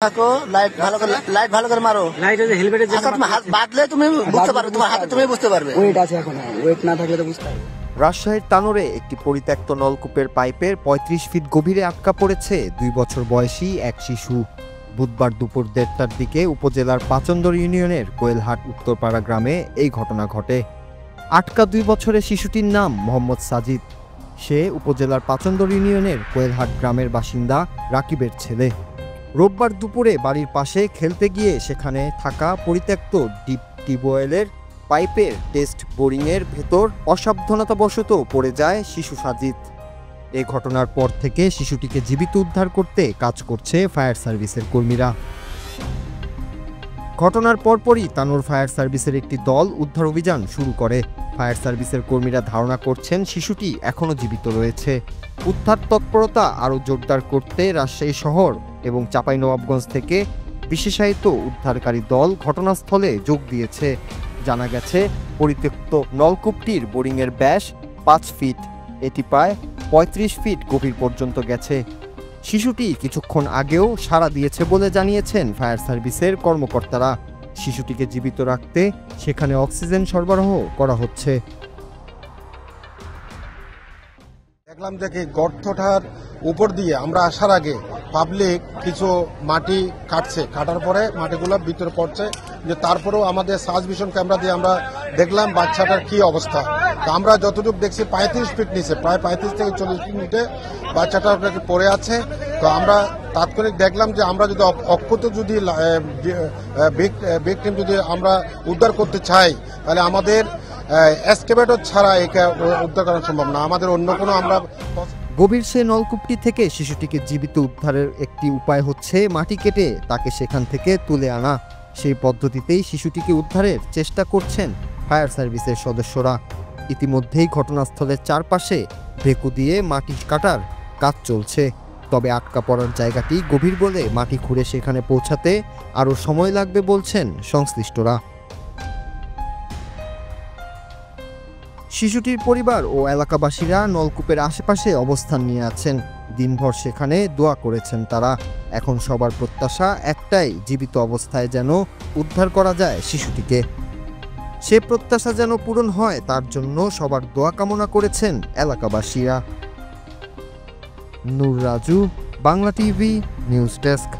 থাকো লাইট ভালো করে মারো। লাইট আছে হেলমেটের জন্য তুমি হাত বাঁধলে তুমি বুঝতে পারবে, তোমার হাতে তুমি বুঝতে পারবে। ওয়েট আছে এখন, ওয়েট না থাকলে তো বুঝতে পারবে। রাজশাহীর তানোরে একটি পরিত্যক্ত নলকূপের পাইপের ৩৫ ফিট গভীরে আটকা পড়েছে ২ বছর বয়সী এক শিশু। বুধবার দুপুর ১:৩০টার দিকে উপজেলার পাচন্দর ইউনিয়নের কোয়েলহাট উত্তরপাড়া গ্রামে এই ঘটনা ঘটে। আটকা ২ বছরের শিশুটির নাম মোহাম্মদ সাজিদ। সে উপজেলার পাচন্দর ইউনিয়নের কোয়েলহাট গ্রামের বাসিন্দা রাকিবের ছেলে। রোববার দুপুরে বাড়ির পাশে খেলতে গিয়ে সেখানে থাকা পরিত্যক্ত ডিপ টিউবওয়েলের পাইপের টেস্ট বোরিংয়ের ভেতর অসাবধানতাবশত পড়ে যায় শিশু সাজিদ। এ ঘটনার পর থেকে শিশুটিকে জীবিত উদ্ধার করতে কাজ করছে ফায়ার সার্ভিসের কর্মীরা। ঘটনার পরপরই তানোর ফায়ার সার্ভিসের একটি দল উদ্ধার অভিযান শুরু করে। ফায়ার সার্ভিসের কর্মীরা ধারণা করছেন শিশুটি এখনও জীবিত রয়েছে। উদ্ধার তৎপরতা আরও জোরদার করতে রাজশাহী শহর এবং চাঁপাইনবাবগঞ্জ থেকে বিশেষায়িত উদ্ধারকারী দল ঘটনাস্থলে যোগ দিয়েছে। জানা গেছে পরিত্যক্ত নলকূপটির বোরিংয়ের ব্যাস ৫ ফিট, এটি প্রায় ৩৫ ফিট গভীর পর্যন্ত গেছে। শিশুটি কিছুক্ষণ আগেও সাড়া দিয়েছে বলে জানিয়েছেন ফায়ার সার্ভিসের কর্মকর্তারা। শিশুটিকে জীবিত রাখতে সেখানে অক্সিজেন সরবরাহ করা হচ্ছে। দেখলাম যে গর্তটার উপর দিয়ে আমরা আসার আগে পাবলিক কিছু মাটি কাটার পরে মাটিগুলো ভিতরে পড়ছে, যে তারপরেও আমাদের সার্চ ভিশন ক্যামেরা দিয়ে আমরা দেখলাম বাচ্চাটার কি অবস্থা। তো আমরা যতটুকু দেখছি 35 ফিট নিচে, প্রায় 35 থেকে 40 ফিটে বাচ্চাটা পড়ে আছে। তো আমরা তাৎক্ষণিক দেখলাম যে আমরা যদি অক্ষত যদি ভিকটিম যদি আমরা উদ্ধার করতে চাই, তাহলে আমাদের এক্সকেভেটর ছাড়া একে উদ্ধার করা সম্ভব না। আমাদের অন্য কোনো আমরা গভীর সে নলকূপটি থেকে শিশুটিকে জীবিত উদ্ধারের একটি উপায় হচ্ছে মাটি কেটে তাকে সেখান থেকে তুলে আনা। সেই পদ্ধতিতেই শিশুটিকে উদ্ধারের চেষ্টা করছেন ফায়ার সার্ভিসের সদস্যরা। ইতিমধ্যেই ঘটনাস্থলের চারপাশে ভেকু দিয়ে মাটি কাটার কাজ চলছে। তবে আটকা পড়ার জায়গাটি গভীর বলে মাটি খুঁড়ে সেখানে পৌঁছাতে আরও সময় লাগবে বলছেন সংশ্লিষ্টরা। শিশুটির পরিবার ও এলাকাবাসীরা নলকূপের আশেপাশে অবস্থান নিয়ে আছেন। দিনভর সেখানে দোয়া করেছেন তারা। এখন সবার প্রত্যাশা একটাই, জীবিত অবস্থায় যেন উদ্ধার করা যায় শিশুটিকে। সে প্রত্যাশা যেন পূরণ হয় তার জন্য সবার দোয়া কামনা করেছেন এলাকাবাসীরা। Nur Raju, Bangla TV news desk.